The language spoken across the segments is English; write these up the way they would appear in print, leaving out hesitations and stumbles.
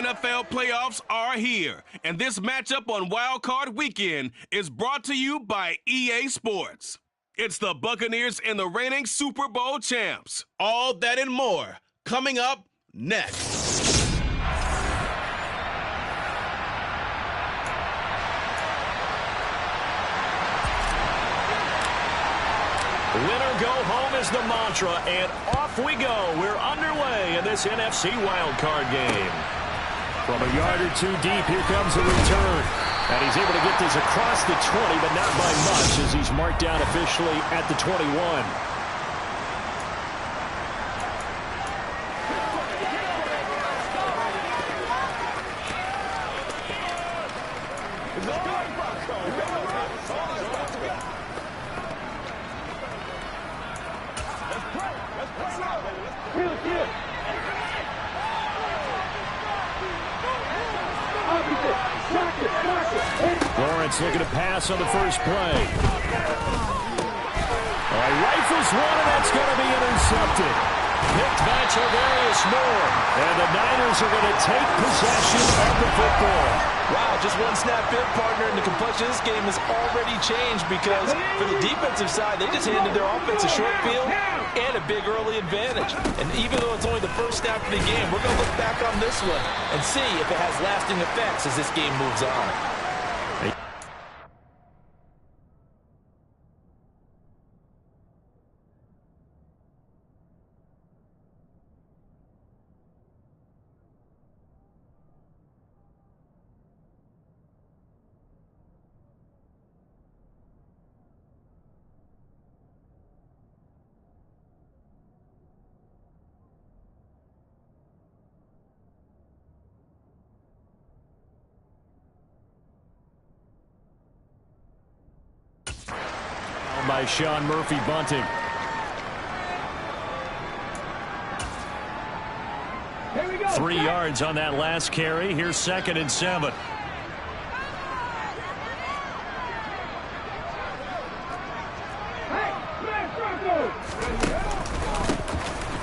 NFL playoffs are here, and this matchup on Wild Card Weekend is brought to you by EA Sports. It's the Buccaneers and the reigning Super Bowl champs. All that and more coming up next. Winner go home is the mantra, and off we go. We're underway in this NFC wildcard game. From a yard or two deep, here comes a return. And he's able to get this across the 20, but not by much as he's marked down officially at the 21. Looking to pass on the first play. Rifles one, and that's going to be intercepted. Picked by Travarius Moore. And the Niners are going to take possession of the football. Wow, just one snap in, partner, and the complexion of this game has already changed because for the defensive side, they just handed their offense a short field and a big early advantage. And even though it's only the first snap of the game, we're going to look back on this one and see if it has lasting effects as this game moves on. By Sean Murphy bunting. Here we go. 3 yards on that last carry. Here's 2nd and 7.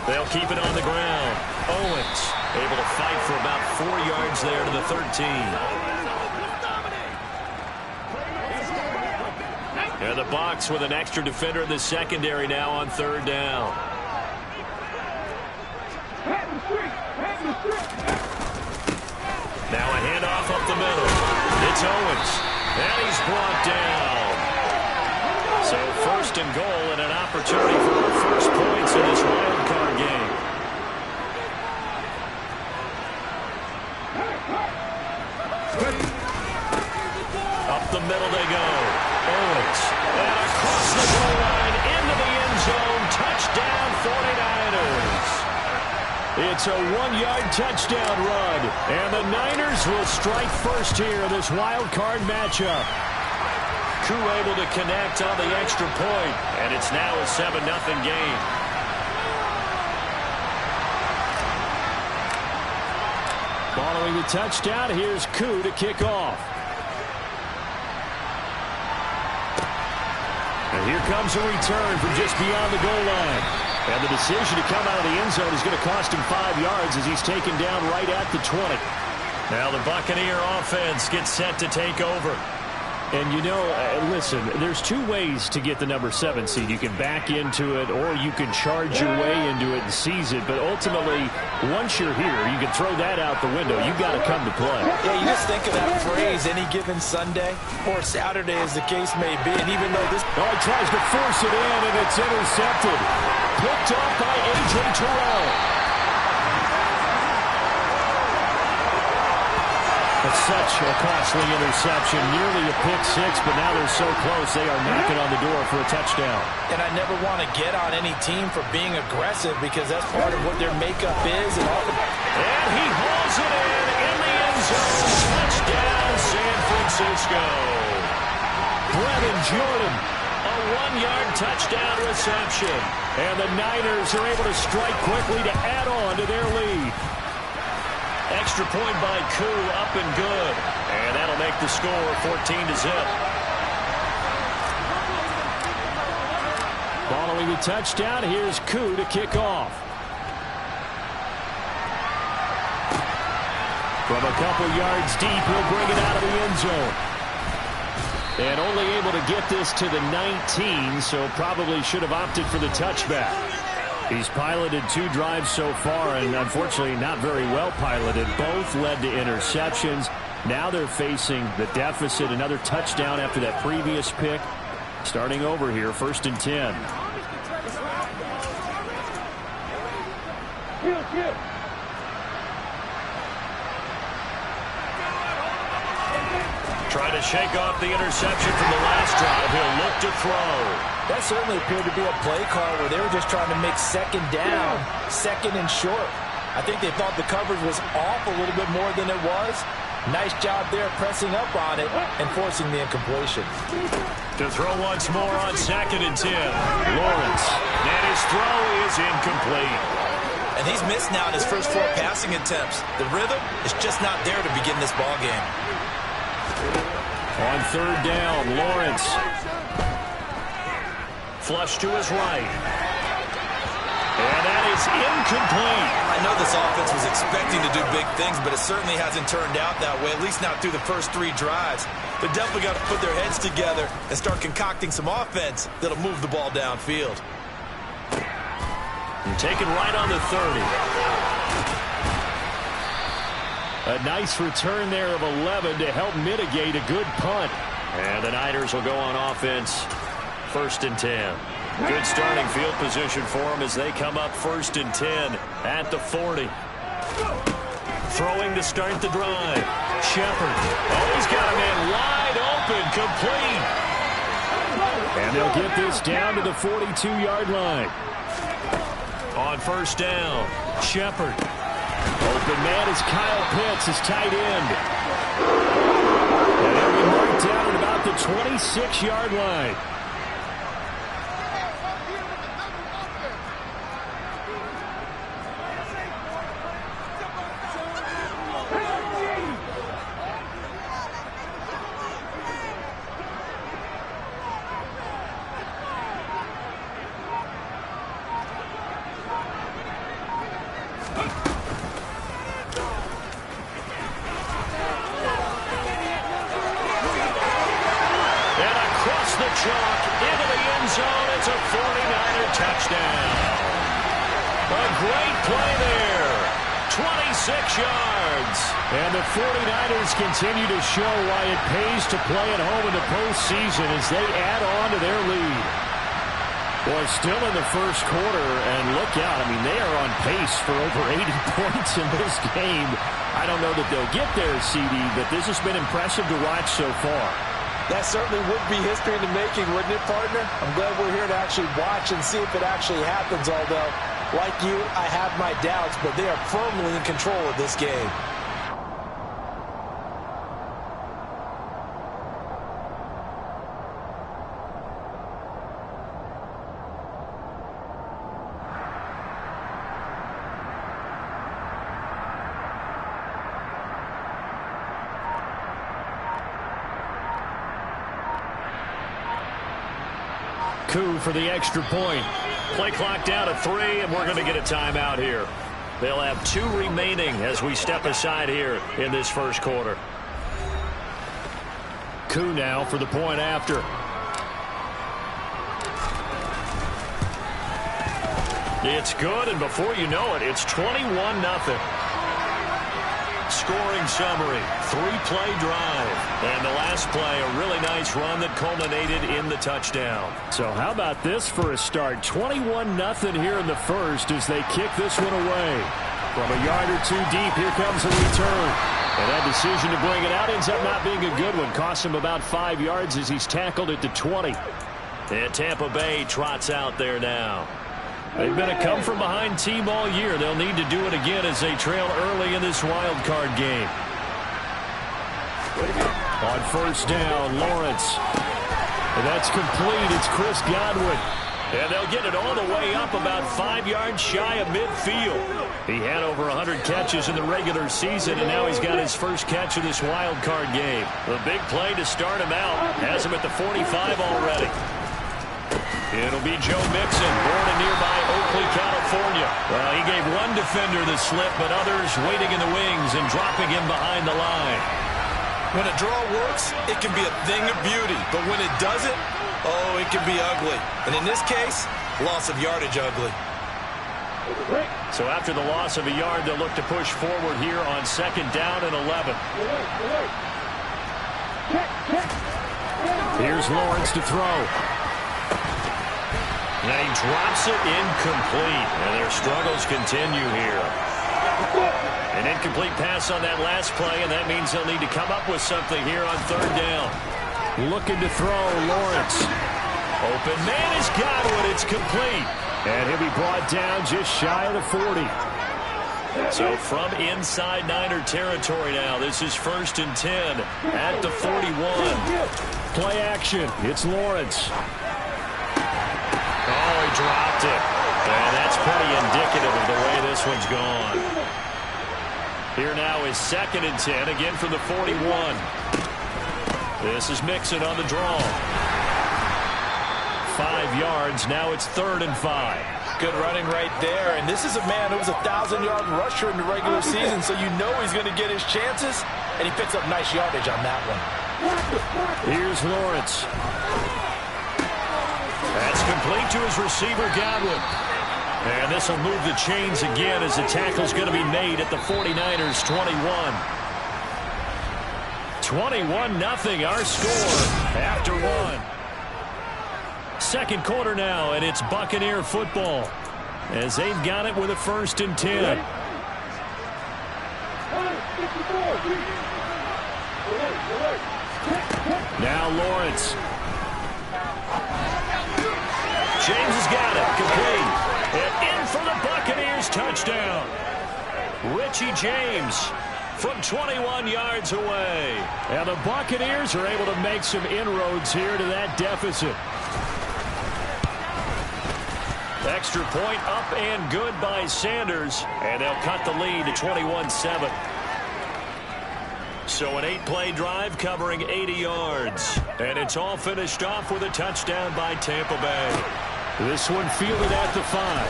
They'll keep it on the ground. Owens able to fight for about 4 yards there to the 13. And the box with an extra defender in the secondary now on 3rd down. Now a handoff up the middle. It's Owens. And he's brought down. So 1st and goal and an opportunity for the first points in this wild card game. Up the middle they go. Owens. And across the goal line into the end zone. Touchdown 49ers. It's a 1-yard touchdown run. And the Niners will strike first here in this wild card matchup. Koo able to connect on the extra point. And it's now a 7-0 game. Following the touchdown, here's Koo to kick off. And here comes a return from just beyond the goal line. And the decision to come out of the end zone is going to cost him 5 yards as he's taken down right at the 20. Now the Buccaneer offense gets set to take over. And, you know, listen, there's 2 ways to get the number 7 seed. You can back into it or you can charge your way into it and seize it. But ultimately, once you're here, you can throw that out the window. You've got to come to play. Yeah, you just think of that phrase, any given Sunday or Saturday as the case may be. And even though this... Oh, he tries to force it in, and it's intercepted. Picked off by A.J. Terrell. It's such a costly interception, nearly a pick 6, but now they're so close they are knocking on the door for a touchdown. And I never want to get on any team for being aggressive because that's part of what their makeup is. And he hauls it in the end zone. Touchdown, San Francisco. Brevin Jordan, a 1-yard touchdown reception. And the Niners are able to strike quickly to add on to their lead. Extra point by Koo, up and good. And that'll make the score 14-0. Following the touchdown, here's Koo to kick off. From a couple yards deep, he'll bring it out of the end zone. And only able to get this to the 19, so probably should have opted for the touchback. He's piloted 2 drives so far, and unfortunately not very well piloted. Both led to interceptions. Now they're facing the deficit. Another touchdown after that previous pick. Starting over here, 1st and 10. Trying to shake off the interception from the last drive. He'll look to throw. That certainly appeared to be a play call where they were just trying to make 2nd down, 2nd and short. I think they thought the coverage was off a little bit more than it was. Nice job there pressing up on it and forcing the incompletion. To throw once more on 2nd and 10. Lawrence. And his throw is incomplete. And he's missed now in his first 4 passing attempts. The rhythm is just not there to begin this ball game. On 3rd down, Lawrence. Flush to his right. And that is incomplete. I know this offense was expecting to do big things, but it certainly hasn't turned out that way, at least not through the first 3 drives. They're definitely got to put their heads together and start concocting some offense that'll move the ball downfield. And taken right on the 30. A nice return there of 11 to help mitigate a good punt. And the Niners will go on offense, 1st and 10. Good starting field position for them as they come up 1st and 10 at the 40. Throwing to start the drive. Shepard. Oh, he's got a man wide open, complete. And they'll get this down to the 42-yard line. On 1st down, Shepard. Open man is Kyle Pitts, his tight end. And they'll be marked down at about the 26-yard line. It's a 49er touchdown. A great play there. 26 yards. And the 49ers continue to show why it pays to play at home in the postseason as they add on to their lead. Boy, still in the first quarter, and look out. I mean, they are on pace for over 80 points in this game. I don't know that they'll get there, CD, but this has been impressive to watch so far. That certainly would be history in the making, wouldn't it, partner? I'm glad we're here to actually watch and see if it actually happens, although, like you, I have my doubts, but they are firmly in control of this game. Coup for the extra point. Play clock down at 3, and we're going to get a timeout here. They'll have 2 remaining as we step aside here in this first quarter. Coup now for the point after. It's good, and before you know it, it's 21-0. Scoring summary, 3-play drive. And the last play, a really nice run that culminated in the touchdown. So how about this for a start? 21-0 here in the first as they kick this one away. From a yard or 2 deep, here comes a return. And that decision to bring it out ends up not being a good one. Costs him about 5 yards as he's tackled at the 20. And Tampa Bay trots out there now. They've been a come-from-behind team all year. They'll need to do it again as they trail early in this wild card game. On first down, Lawrence. And that's complete. It's Chris Godwin. And they'll get it all the way up about 5 yards shy of midfield. He had over 100 catches in the regular season, and now he's got his first catch of this wild card game. The big play to start him out has him at the 45 already. It'll be Joe Mixon, born in nearby Oakley, California. Well, he gave one defender the slip, but others waiting in the wings and dropping him behind the line. When a draw works, it can be a thing of beauty. But when it doesn't, oh, it can be ugly. And in this case, loss of yardage ugly. So after the loss of a yard, they'll look to push forward here on 2nd down and 11. Here's Lawrence to throw. And he drops it incomplete. And their struggles continue here. An incomplete pass on that last play, and that means they'll need to come up with something here on 3rd down. Looking to throw, Lawrence. Open man has got one. It's complete. And he'll be brought down just shy of the 40. So from inside Niner territory now, this is 1st and 10 at the 41. Play action. It's Lawrence. Oh, he dropped it. And that's pretty indicative of the way this one's gone. Here now is 2nd and 10, again from the 41. This is Mixon on the draw. 5 yards, now it's 3rd and 5. Good running right there. And this is a man who was a 1,000-yard rusher in the regular season, so you know he's going to get his chances, and he picks up nice yardage on that one. Here's Lawrence. That's complete to his receiver, Godwin. And this will move the chains again as the tackle's going to be made at the 49ers' 21. 21-0 our score after 1. Second quarter now, and it's Buccaneer football as they've got it with a 1st and 10. Now Lawrence. James has got it, complete. And in for the Buccaneers touchdown. Richie James from 21 yards away. And the Buccaneers are able to make some inroads here to that deficit. Extra point up and good by Sanders. And they'll cut the lead to 21-7. So an 8-play drive covering 80 yards. And it's all finished off with a touchdown by Tampa Bay. This one fielded at the 5.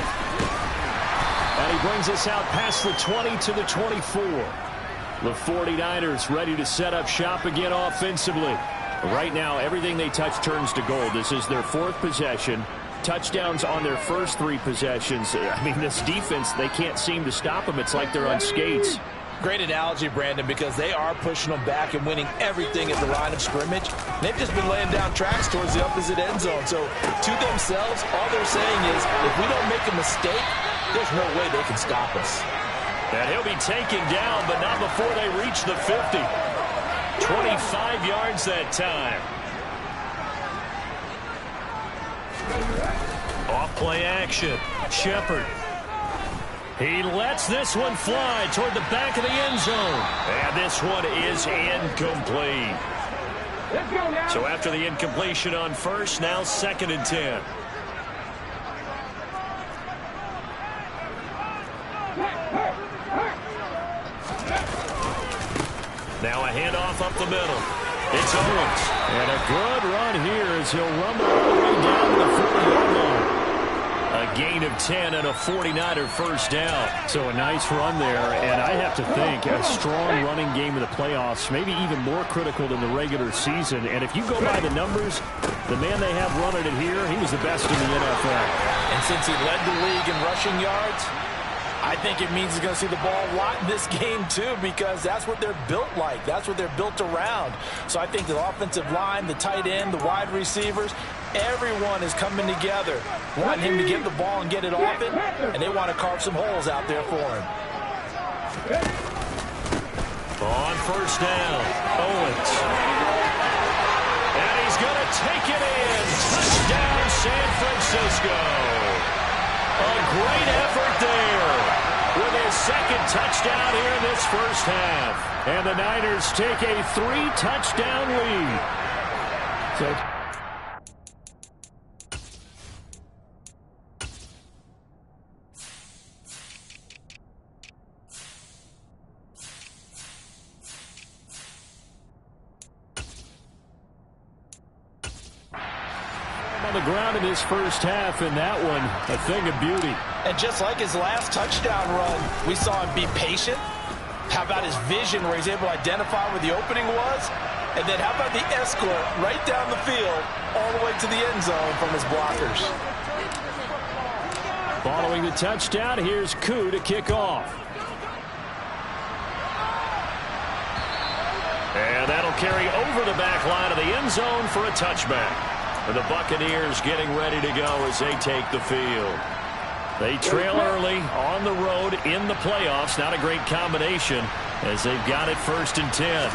And he brings us out past the 20 to the 24. The 49ers ready to set up shop again offensively. Right now, everything they touch turns to gold. This is their 4th possession. Touchdowns on their first 3 possessions. I mean, this defense, they can't seem to stop them. It's like they're on skates. Great analogy, Brandon, because they are pushing them back and winning everything at the line of scrimmage. They've just been laying down tracks towards the opposite end zone. So to themselves, all they're saying is, if we don't make a mistake, there's no way they can stop us. And he'll be taken down, but not before they reach the 50. 25 yards that time. Off play action. Shepard. He lets this one fly toward the back of the end zone. And this one is incomplete. So after the incompletion on first, now 2nd and 10. Now a handoff up the middle. It's Owens. And a good run here as he'll rumble all the way down to the 40-yard line. A gain of 10 and a 49er first down. So a nice run there, and I have to think a strong running game in the playoffs, maybe even more critical than the regular season. And if you go by the numbers, the man they have running it here, he was the best in the NFL. And since he led the league in rushing yards, I think it means he's going to see the ball a lot in this game, too, because that's what they're built like. That's what they're built around. So I think the offensive line, the tight end, the wide receivers, everyone is coming together, wanting him to get the ball and get it often, and they want to carve some holes out there for him. On first down, Owens. And he's going to take it in. Touchdown, San Francisco. A great effort there with his 2nd touchdown here in this first half. And the Niners take a 3-touchdown lead. So on the ground in this first half, and that one, a thing of beauty. And just like his last touchdown run, we saw him be patient. How about his vision where he's able to identify where the opening was? And then how about the escort right down the field all the way to the end zone from his blockers? Following the touchdown, here's Koo to kick off. And that'll carry over the back line of the end zone for a touchback. And the Buccaneers getting ready to go as they take the field. They trail early on the road in the playoffs. Not a great combination as they've got it 1st and 10.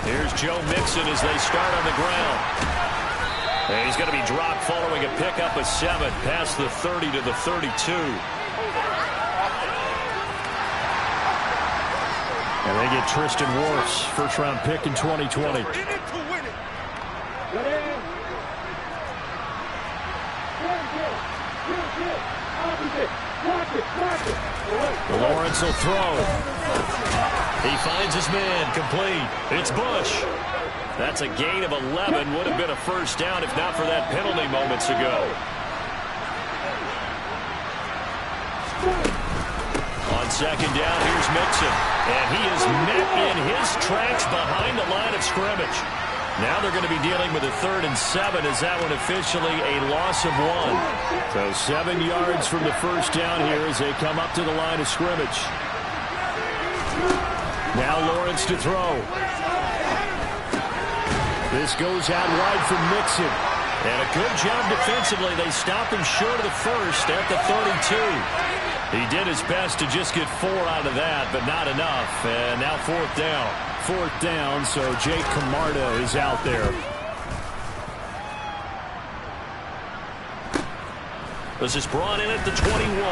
Here's Joe Mixon as they start on the ground. And he's going to be dropped following a pickup of 7 past the 30 to the 32. And they get Tristan Wirfs, first-round pick in 2020. Lawrence will throw. He finds his man, complete. It's Bush. That's a gain of 11. Would have been a first down if not for that penalty moments ago. On 2nd down, here's Mixon. And he is met in his tracks behind the line of scrimmage. Now they're going to be dealing with a 3rd and 7. Is that one officially a loss of 1? So 7 yards from the first down here as they come up to the line of scrimmage. Now Lawrence to throw. This goes out wide from Mixon. And a good job defensively. They stop him short of the first at the 32. He did his best to just get 4 out of that, but not enough. And now 4th down. 4th down, so Jake Camarda is out there. This is brought in at the 21.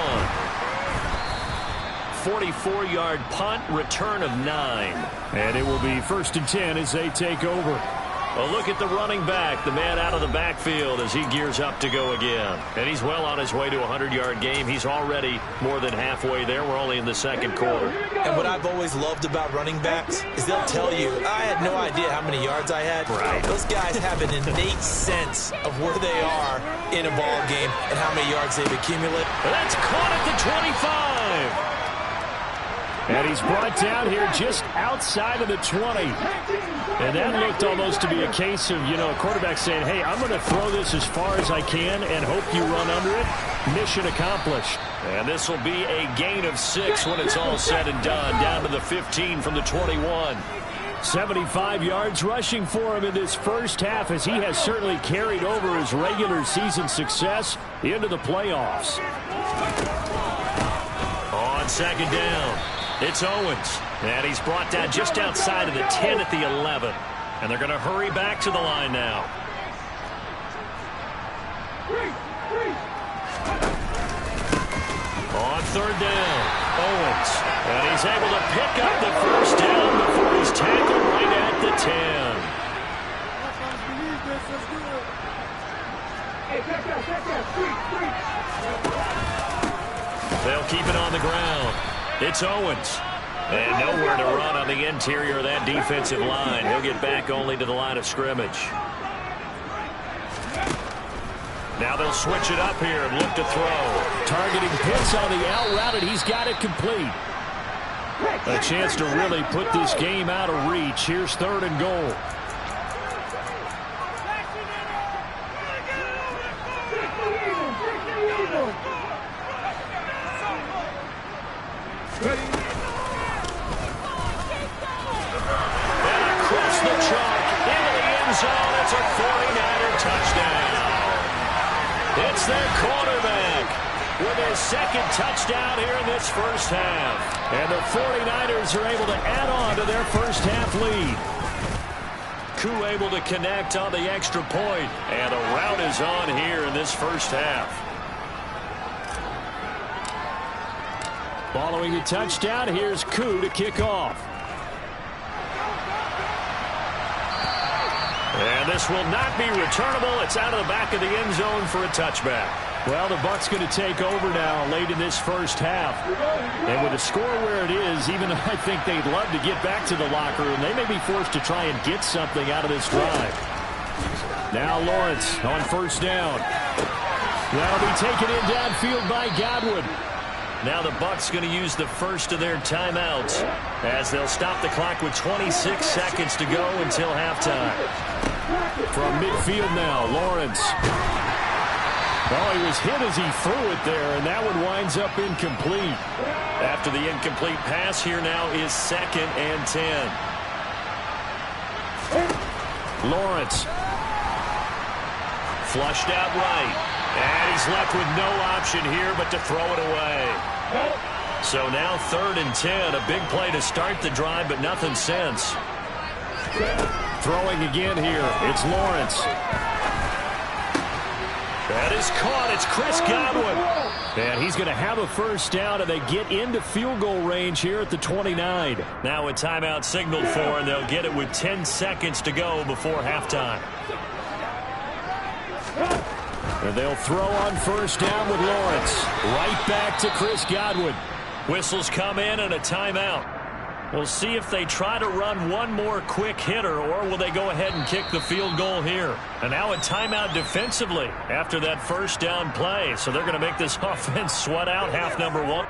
44-yard punt, return of 9. And it will be 1st and 10 as they take over. A look at the running back, the man out of the backfield as he gears up to go again. And he's well on his way to a 100-yard game. He's already more than halfway there. We're only in the 2nd quarter. And what I've always loved about running backs is they'll tell you, I had no idea how many yards I had. Right. Those guys have an innate sense of where they are in a ball game and how many yards they've accumulated. That's caught at the 25. And he's brought down here just outside of the 20. And that looked almost to be a case of, a quarterback saying, hey, I'm going to throw this as far as I can and hope you run under it. Mission accomplished. And this will be a gain of 6 when it's all said and done. Down to the 15 from the 21. 75 yards rushing for him in this first half as he has certainly carried over his regular season success into the playoffs. On 2nd down. It's Owens, and he's brought down just outside of the 10 at the 11. And they're going to hurry back to the line now. On 3rd down, Owens, and he's able to pick up the first down before he's tackled right at the 10. They'll keep it on the ground. It's Owens. And nowhere to run on the interior of that defensive line. He'll get back only to the line of scrimmage. Now they'll switch it up here and look to throw. Targeting Pitts on the out route, and he's got it complete. A chance to really put this game out of reach. Here's 3rd and goal. It's a 49er touchdown. It's their quarterback with his 2nd touchdown here in this first half. And the 49ers are able to add on to their first half lead. Koo able to connect on the extra point. And the route is on here in this first half. Following the touchdown, here's Koo to kick off. And this will not be returnable. It's out of the back of the end zone for a touchback. Well, the Bucs going to take over now late in this first half. And with the score where it is, even though I think they'd love to get back to the locker room, they may be forced to try and get something out of this drive. Now Lawrence on first down. That'll be taken in downfield by Godwin. Now the Bucs going to use the first of their timeouts as they'll stop the clock with 26 seconds to go until halftime. From midfield now, Lawrence. Oh, he was hit as he threw it there, and that one winds up incomplete. After the incomplete pass, here now is 2nd and 10. Lawrence. Flushed out right. And he's left with no option here but to throw it away. So now 3rd and 10. A big play to start the drive, but nothing since. Throwing again here. It's Lawrence. That is caught. It's Chris Godwin. And he's going to have a first down, and they get into field goal range here at the 29. Now a timeout signaled for, and they'll get it with 10 seconds to go before halftime. And they'll throw on first down with Lawrence. Right back to Chris Godwin. Whistles come in and a timeout. We'll see if they try to run one more quick hitter, or will they go ahead and kick the field goal here. And now a timeout defensively after that first down play. So they're going to make this offense sweat out half number 1.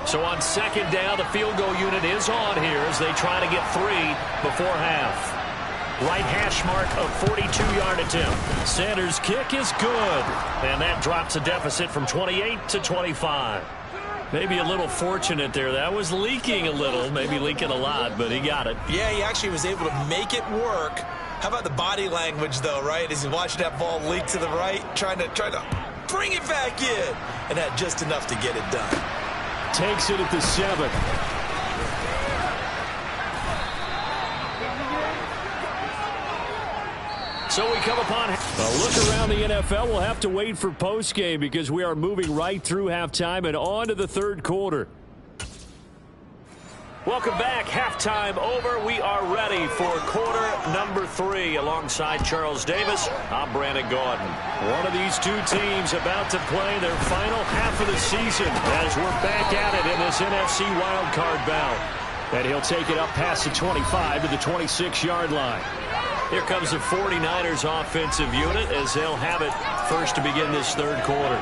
So on 2nd down, the field goal unit is on here as they try to get 3 before half. Right hash mark of 42-yard attempt. Sanders' kick is good. And that drops a deficit from 28 to 25. Maybe a little fortunate there. That was leaking a little, maybe leaking a lot, but he got it. Yeah, he actually was able to make it work. How about the body language, though, right? As he watched that ball leak to the right, trying to bring it back in, and had just enough to get it done. Takes it at the 7. So we come upon a look around the NFL. We'll have to wait for postgame because we are moving right through halftime and on to the 3rd quarter. Welcome back. Halftime over. We are ready for quarter number 3. Alongside Charles Davis, I'm Brandon Gordon. One of these two teams about to play their final half of the season as we're back at it in this NFC wildcard bout. And he'll take it up past the 25 to the 26-yard line. Here comes the 49ers offensive unit as they'll have it first to begin this 3rd quarter.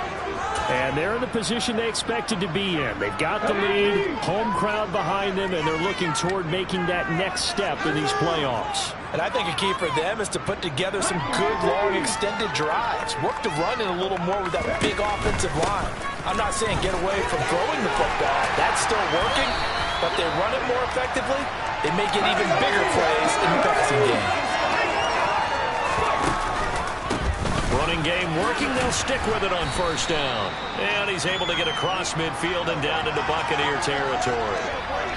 And they're in the position they expected to be in. They've got the lead, home crowd behind them, and they're looking toward making that next step in these playoffs. And I think a key for them is to put together some good, long, extended drives. Work the run in a little more with that big offensive line. I'm not saying get away from throwing the football. That's still working, but they run it more effectively. They may get even bigger plays in the passing game. Running game working. They'll stick with it on first down. And he's able to get across midfield and down into Buccaneer territory.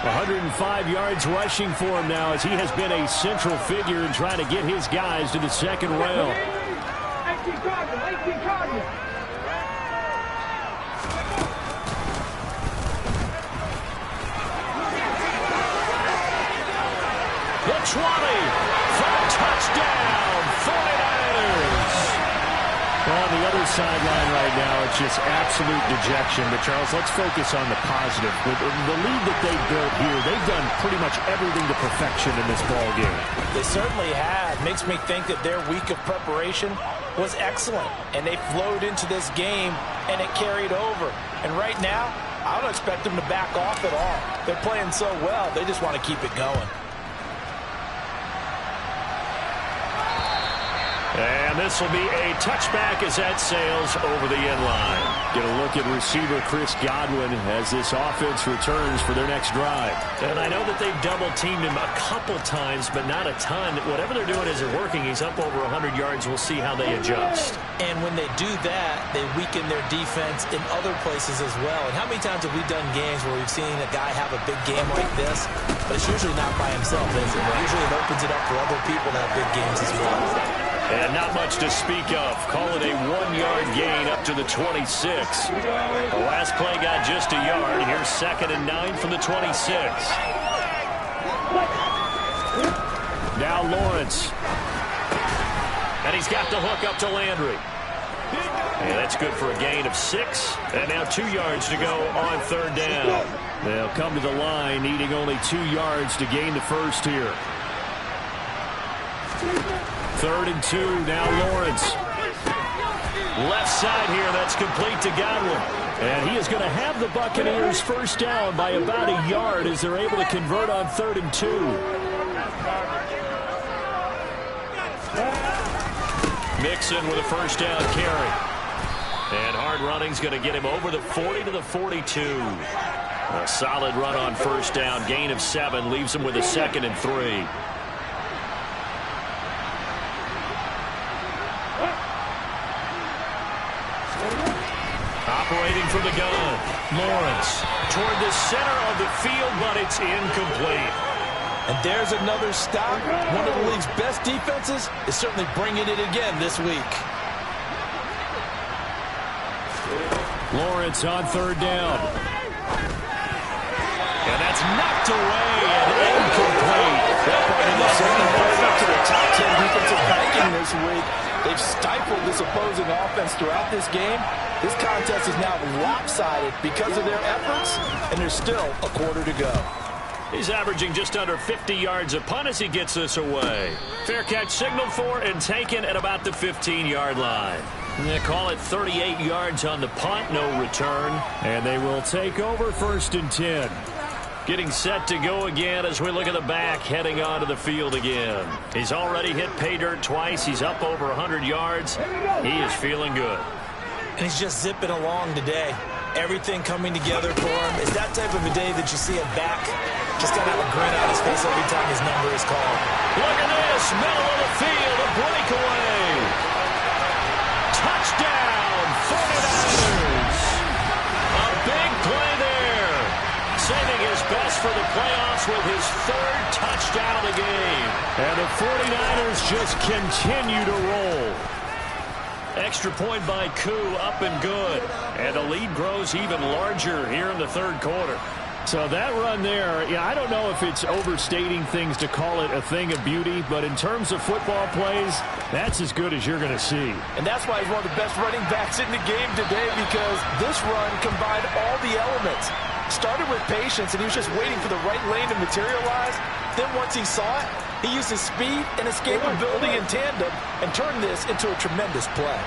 105 yards rushing for him now as he has been a central figure in trying to get his guys to the 2nd round. The 20 for a touchdown, 49ers. Well, on the other sideline right now, it's just absolute dejection. But, Charles, let's focus on the positive. With the lead that they've built here, they've done pretty much everything to perfection in this ball game. They certainly have. Makes me think that their week of preparation was excellent. And they flowed into this game, and it carried over. And right now, I don't expect them to back off at all. They're playing so well, they just want to keep it going. And this will be a touchback as that sails over the end line. Get a look at receiver Chris Godwin as this offense returns for their next drive. And I know that they've double-teamed him a couple times, but not a ton. Whatever they're doing as they're working, he's up over 100 yards. We'll see how they adjust. And when they do that, they weaken their defense in other places as well. And how many times have we done games where we've seen a guy have a big game like this, but it's usually not by himself, is it? Usually it opens it up for other people to have big games as well. And not much to speak of. Call it a 1-yard gain up to the 26. The last play got just a yard. Here's 2nd and 9 from the 26. Now Lawrence. And he's got the hook up to Landry. And that's good for a gain of 6. And now 2 yards to go on 3rd down. They'll come to the line needing only 2 yards to gain the first here. 3rd and 2, now Lawrence. Left side here, that's complete to Godwin. And he is going to have the Buccaneers first down by about a yard as they're able to convert on 3rd and 2. Mixon with a first down carry. And hard running's going to get him over the 40 to the 42. A solid run on first down, gain of 7, leaves him with a 2nd and 3. Operating from the gun, Lawrence toward the center of the field, but it's incomplete. And there's another stop. One of the league's best defenses is certainly bringing it again this week. Lawrence on 3rd down. And that's knocked away and incomplete. Up to the top 10 defensive ranking this week. They've stifled this opposing offense throughout this game. This contest is now lopsided because of their efforts, and there's still a quarter to go. He's averaging just under 50 yards a punt as he gets this away. Fair catch signaled for and taken at about the 15-yard line. They call it 38 yards on the punt, no return. And they will take over 1st and 10. Getting set to go again as we look at the back, heading onto the field again. He's already hit pay dirt twice. He's up over 100 yards. He is feeling good. And he's just zipping along today. Everything coming together for him. It's that type of a day that you see him back. Just kind of have a grin on his face every time his number is called. Look at this. Middle of the field. A breakaway. Touchdown. 49ers. A big play there. Saving his best for the playoffs with his 3rd touchdown of the game. And the 49ers just continue to roll. Extra point by Koo, up and good. And the lead grows even larger here in the 3rd quarter. So that run there, yeah, I don't know if it's overstating things to call it a thing of beauty, but in terms of football plays, that's as good as you're going to see. And that's why he's one of the best running backs in the game today, because this run combined all the elements. Started with patience, and he was just waiting for the right lane to materialize. Then once he saw it, he used his speed and escapability in tandem and turned this into a tremendous play.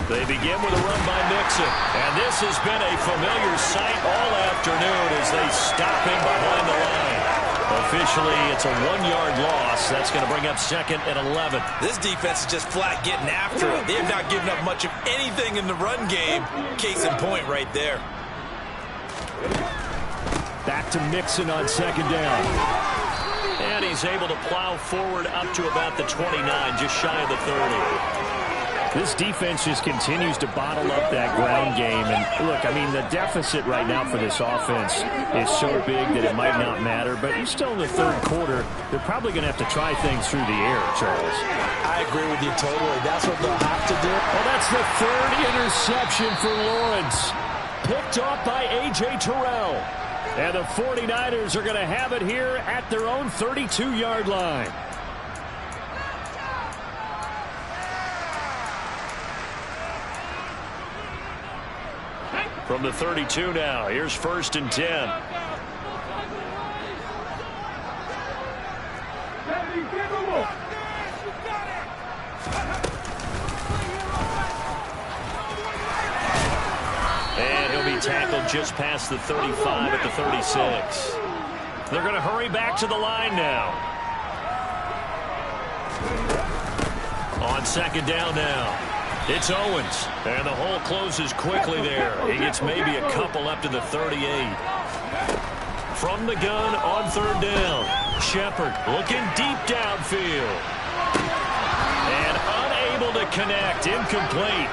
They begin with a run by Mixon. And this has been a familiar sight all afternoon as they stop him behind the line. Officially, it's a 1-yard loss. That's going to bring up 2nd and 11. This defense is just flat getting after it. They have not given up much of anything in the run game. Case in point right there. Back to Mixon on 2nd down. And he's able to plow forward up to about the 29, just shy of the 30. This defense just continues to bottle up that ground game. And look, I mean, the deficit right now for this offense is so big that it might not matter. But you're still in the 3rd quarter. They're probably going to have to try things through the air, Charles. I agree with you totally. That's what they'll have to do. Well, that's the 3rd interception for Lawrence. Picked off by A.J. Terrell. And the 49ers are going to have it here at their own 32-yard line. From the 32 now, here's 1st and 10. And he'll be tackled just past the 35 at the 36. They're going to hurry back to the line now. On second down now, it's Owens. And the hole closes quickly there. He gets maybe a couple up to the 38. From the gun on third down, Shepard looking deep downfield. And unable to connect, incomplete.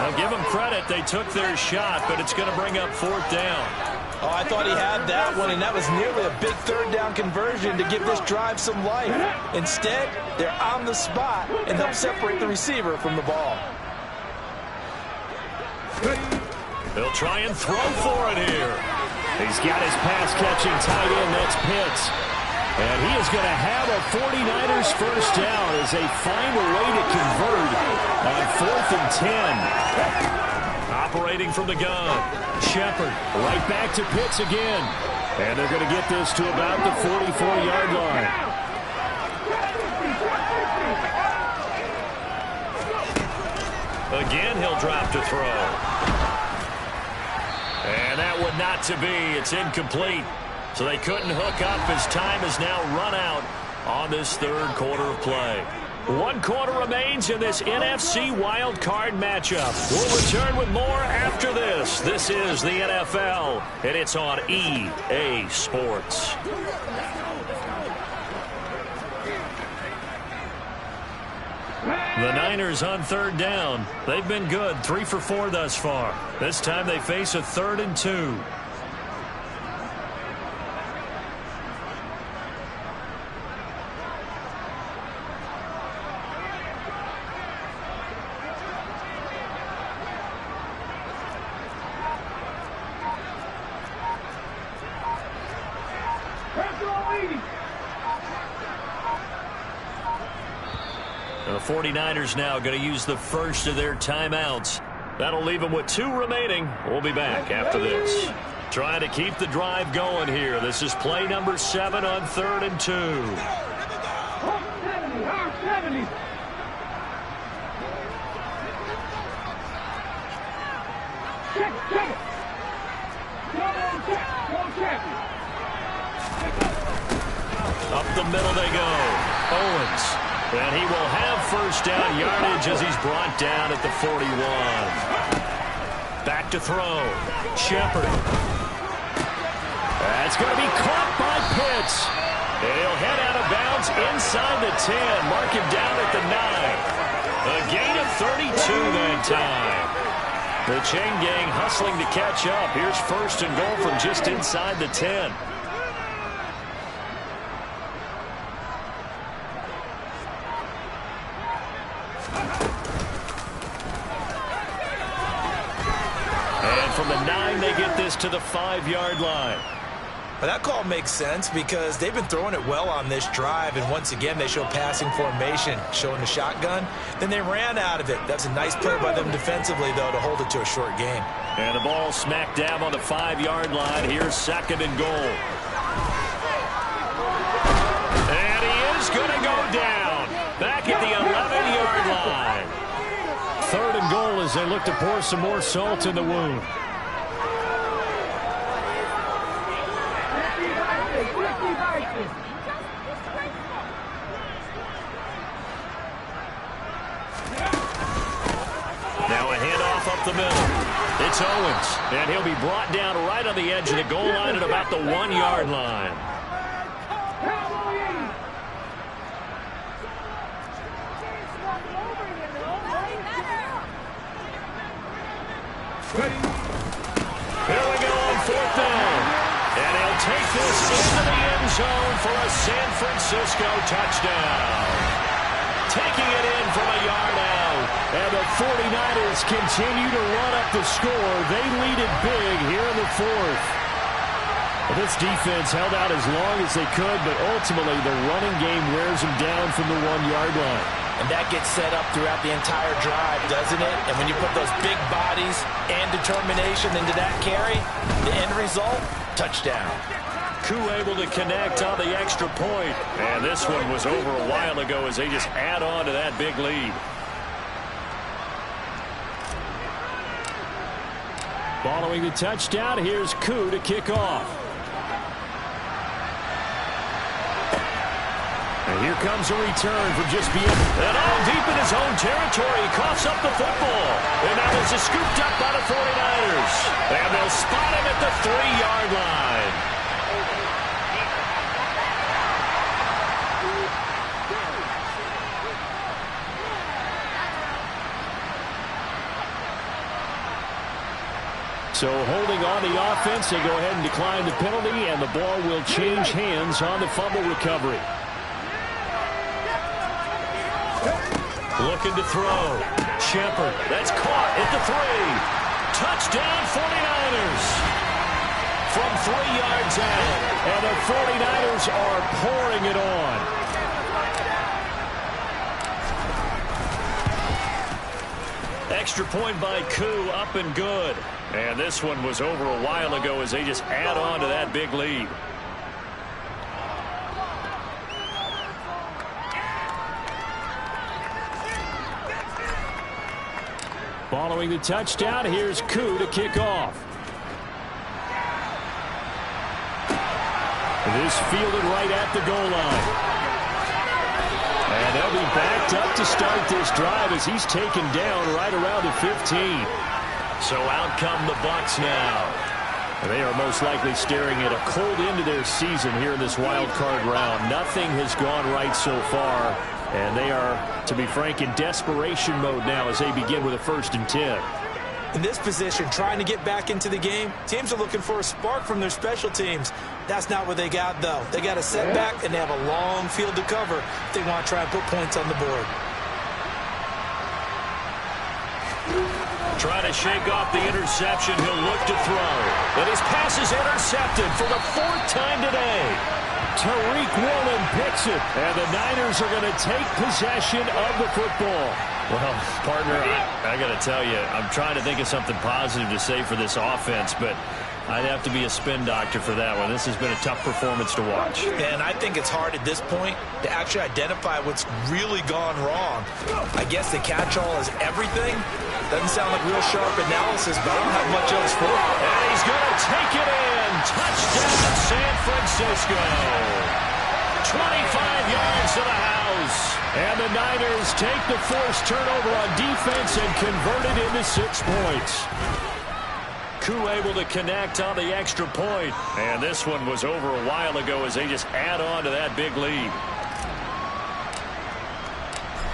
I'll give them credit. They took their shot, but it's going to bring up fourth down. Oh, I thought he had that one, and that was nearly a big third down conversion to give this drive some life. Instead, they're on the spot and help separate the receiver from the ball. They'll try and throw for it here. He's got his pass-catching tight end. That's Pitts. And he is going to have a 49ers first down as they find a way to convert on 4th and 10. Operating from the gun, Shepard right back to Pitts again. And they're going to get this to about the 44-yard line. Again, he'll drop to throw. And that would not to be. It's incomplete. So they couldn't hook up as time is now run out on this third quarter of play. 1 quarter remains in this NFC wild card matchup. We'll return with more after this. This is the NFL, and it's on EA Sports. The Niners on third down. They've been good, 3 for 4 thus far. This time they face a 3rd and 2. The 49ers now going to use the first of their timeouts. That'll leave them with 2 remaining. We'll be back after this. Trying to keep the drive going here. This is play number 7 on 3rd and 2. Up the middle they go. Owens. And he will have first down yardage as he's brought down at the 41. Back to throw. Shepard. That's going to be caught by Pitts. And he'll head out of bounds inside the 10. Mark him down at the 9. A gain of 32 that time. The chain gang hustling to catch up. Here's first and goal from just inside the 10. From the 9, they get this to the 5-yard line. Well, that call makes sense because they've been throwing it well on this drive, and once again they show passing formation, showing the shotgun. Then they ran out of it. That's a nice play by them defensively, though, to hold it to a short game. And the ball smacked down on the 5-yard line. Here's 2nd and goal. And he is going to go down back at the 11-yard line. 3rd and goal as they look to pour some more salt in the wound. Now a handoff up the middle. It's Owens, and he'll be brought down right on the edge of the goal line at about the 1-yard line. Here we go on 4th down. And he'll take this into the end zone for a San Francisco touchdown. Taking it in from a yard out. And the 49ers continue to run up the score. They lead it big here in the 4th. Well, this defense held out as long as they could, but ultimately the running game wears them down from the 1-yard line. And that gets set up throughout the entire drive, doesn't it? And when you put those big bodies and determination into that carry, the end result, touchdown. Koo able to connect on the extra point. And this one was over a while ago as they just add on to that big lead. Following the touchdown, here's Koo to kick off. And here comes a return from just beyond. And all deep in his own territory. He coughs up the football. And now this is scooped up by the 49ers. And they'll spot him at the 3-yard line. So holding on the offense, they go ahead and decline the penalty, and the ball will change hands on the fumble recovery. Looking to throw. Shepard, that's caught at the 3. Touchdown 49ers. From 3 yards out, and the 49ers are pouring it on. Extra point by Koo, up and good. And this one was over a while ago as they just add on to that big lead. Following the touchdown, here's Koo to kick off. This fielded right at the goal line. And they'll be backed up to start this drive as he's taken down right around the 15. So out come the Bucs now. They are most likely staring at a cold end to their season here in this wild card round. Nothing has gone right so far, and they are, to be frank, in desperation mode now as they begin with a 1st and 10. In this position, trying to get back into the game, teams are looking for a spark from their special teams. That's not what they got, though. They got a setback, and they have a long field to cover if they want to try and put points on the board. Trying to shake off the interception. He'll look to throw. And his pass is intercepted for the 4th time today. Tariq Woolen picks it. And the Niners are going to take possession of the football. Well, partner, I got to tell you, I'm trying to think of something positive to say for this offense, but I'd have to be a spin doctor for that one. This has been a tough performance to watch. And I think it's hard at this point to actually identify what's really gone wrong. I guess the catch-all is everything. Doesn't sound like real sharp analysis, but I don't have much else for it. And he's going to take it in. Touchdown, San Francisco. 25 yards to the house. And the Niners take the forced turnover on defense and convert it into 6 points. Koo able to connect on the extra point. And this one was over a while ago as they just add on to that big lead.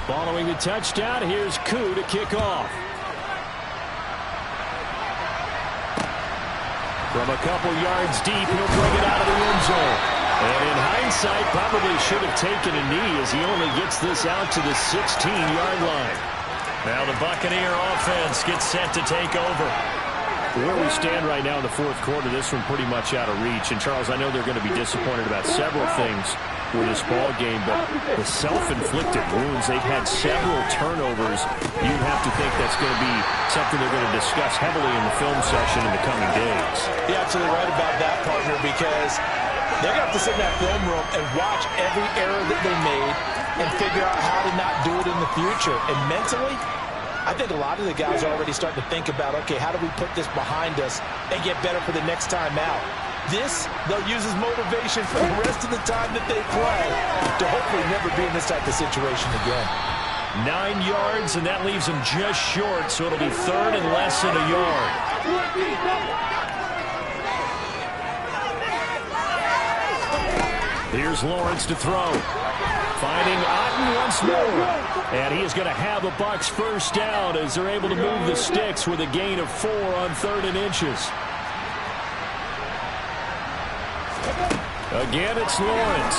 Following the touchdown, here's Koo to kick off. From a couple yards deep, he'll bring it out of the end zone. And in hindsight, probably should have taken a knee as he only gets this out to the 16-yard line. Now the Buccaneer offense gets set to take over. Where we stand right now in the 4th quarter, this one pretty much out of reach. And, Charles, I know they're going to be disappointed about several things with this ball game, but the self-inflicted wounds, they've had several turnovers. You'd have to think that's going to be something they're going to discuss heavily in the film session in the coming days. You're absolutely right about that, partner, because they're going to have to sit in that film room and watch every error that they made and figure out how to not do it in the future. And mentally, I think a lot of the guys are already starting to think about, okay, how do we put this behind us and get better for the next time out? This, they'll use as motivation for the rest of the time that they play to hopefully never be in this type of situation again. 9 yards, and that leaves them just short, so it'll be 3rd and less than a yard. Here's Lawrence to throw. Finding Otten once more. And he is going to have a Bucs 1st down as they're able to move the sticks with a gain of 4 on 3rd and inches. Again, it's Lawrence.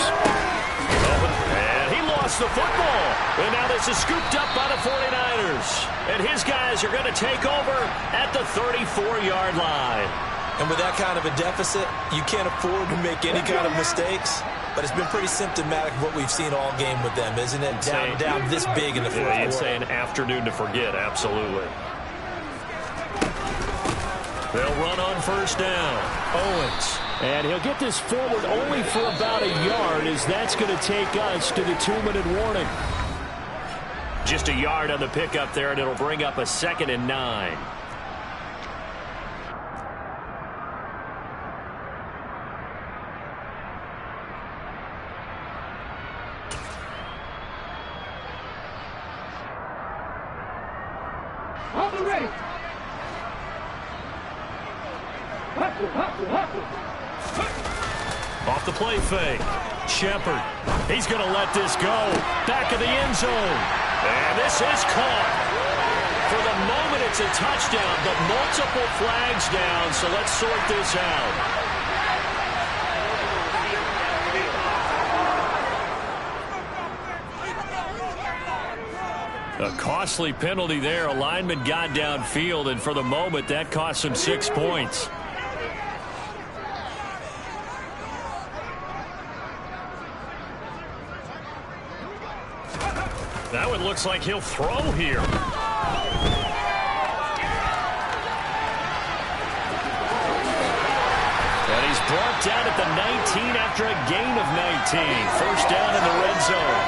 And he lost the football. And now this is scooped up by the 49ers. And his guys are going to take over at the 34-yard line. And with that kind of a deficit, you can't afford to make any kind of mistakes. But it's been pretty symptomatic of what we've seen all game with them, isn't it? Down this big in the 4th quarter. You'd say an afternoon to forget, absolutely. They'll run on 1st down. Owens. And he'll get this forward only for about a yard, as that's going to take us to the 2-minute warning. Just a yard on the pickup there, and it'll bring up a 2nd and 9. Off the play fake. Shepard. He's going to let this go. Back of the end zone. And this is caught. For the moment, it's a touchdown, but multiple flags down, so let's sort this out. A costly penalty there. A lineman got downfield, and for the moment, that cost him 6 points. That one looks like he'll throw here. And he's brought down at the 19 after a gain of 19. First down in the red zone.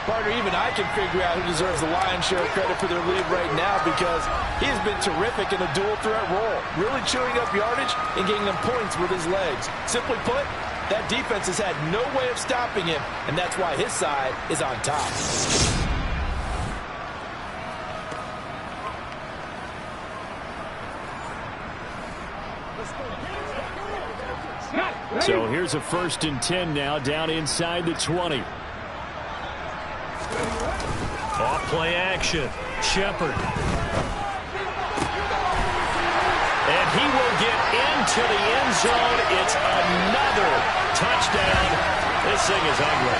Partner, even I can figure out who deserves the lion's share of credit for their lead right now because he has been terrific in a dual threat role, really chewing up yardage and getting them points with his legs. Simply put, that defense has had no way of stopping him, and that's why his side is on top. So here's a 1st and 10 now, down inside the 20. Off play action. Shepard. And he will get into the end zone. It's another touchdown. This thing is ugly.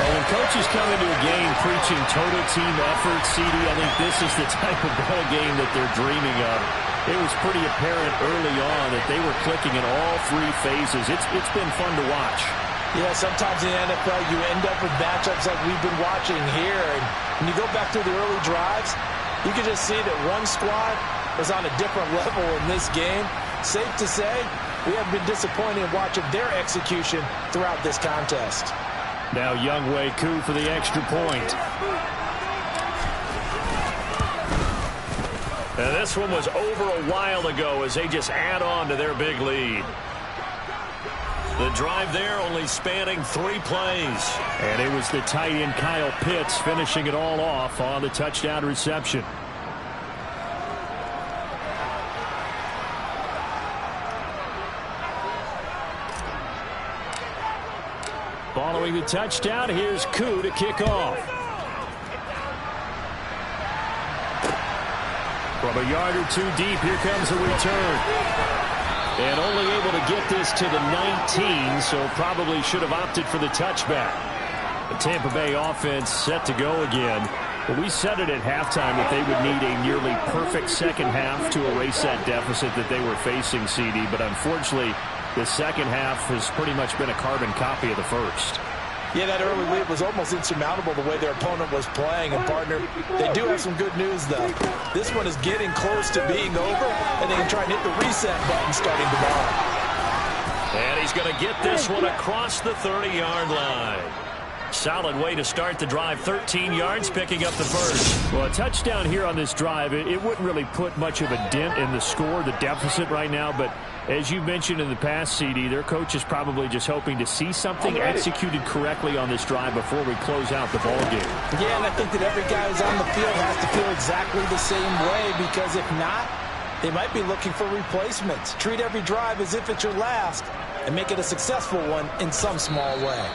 Well, when coaches come into a game preaching total team effort, CD, I think this is the type of ball game that they're dreaming of. It was pretty apparent early on that they were clicking in all 3 phases. It's been fun to watch. Yeah, sometimes in the NFL you end up with matchups like we've been watching here. And when you go back to the early drives, you can just see that one squad was on a different level in this game. Safe to say, we have been disappointed in watching their execution throughout this contest. Now Younghoe Koo for the extra point. And this one was over a while ago as they just add on to their big lead. The drive there only spanning 3 plays. And it was the tight end Kyle Pitts finishing it all off on the touchdown reception. Following the touchdown, here's Koo to kick off. From a yard or 2 deep, here comes a return. And only able to get this to the 19, so probably should have opted for the touchback. The Tampa Bay offense set to go again. But we said it at halftime that they would need a nearly perfect second half to erase that deficit that they were facing, CD. But unfortunately, the second half has pretty much been a carbon copy of the first. Yeah, that early lead was almost insurmountable the way their opponent was playing. And, partner, they do have some good news, though. This one is getting close to being over, and they can try and hit the reset button starting tomorrow. And he's going to get this one across the 30-yard line. Solid way to start the drive. 13 yards, picking up the first. Well, a touchdown here on this drive, it wouldn't really put much of a dent in the score, the deficit right now. But as you mentioned in the past, CD, their coach is probably just hoping to see something executed correctly on this drive before we close out the ball game. Yeah, and I think that every guy who's on the field has to feel exactly the same way, because if not, they might be looking for replacements. Treat every drive as if it's your last and make it a successful one in some small way.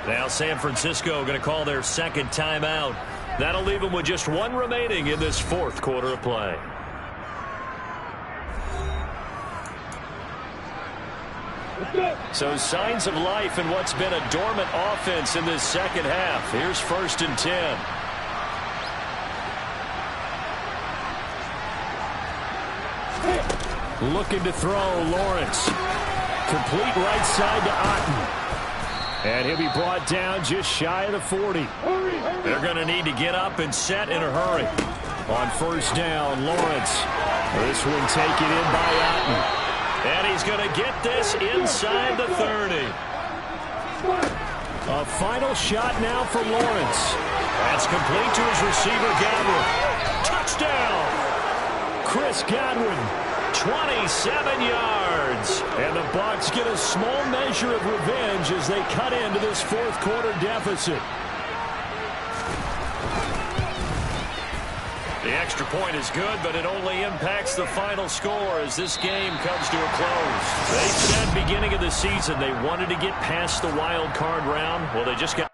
Now San Francisco going to call their second timeout. That'll leave them with just 1 remaining in this 4th quarter of play. So signs of life in what's been a dormant offense in this second half. Here's 1st and 10. Looking to throw, Lawrence. Complete right side to Otten. And he'll be brought down just shy of the 40. They're going to need to get up and set in a hurry. On 1st down, Lawrence. This one taken in by Otten. And he's going to get this inside the 30. A final shot now for Lawrence. That's complete to his receiver, Godwin. Touchdown! Chris Godwin. 27 yards. And the Bucs get a small measure of revenge as they cut into this 4th quarter deficit. The Extra point is good, but it only impacts the final score as this game comes to a close. They said beginning of the season they wanted to get past the wild card round. Well, they just got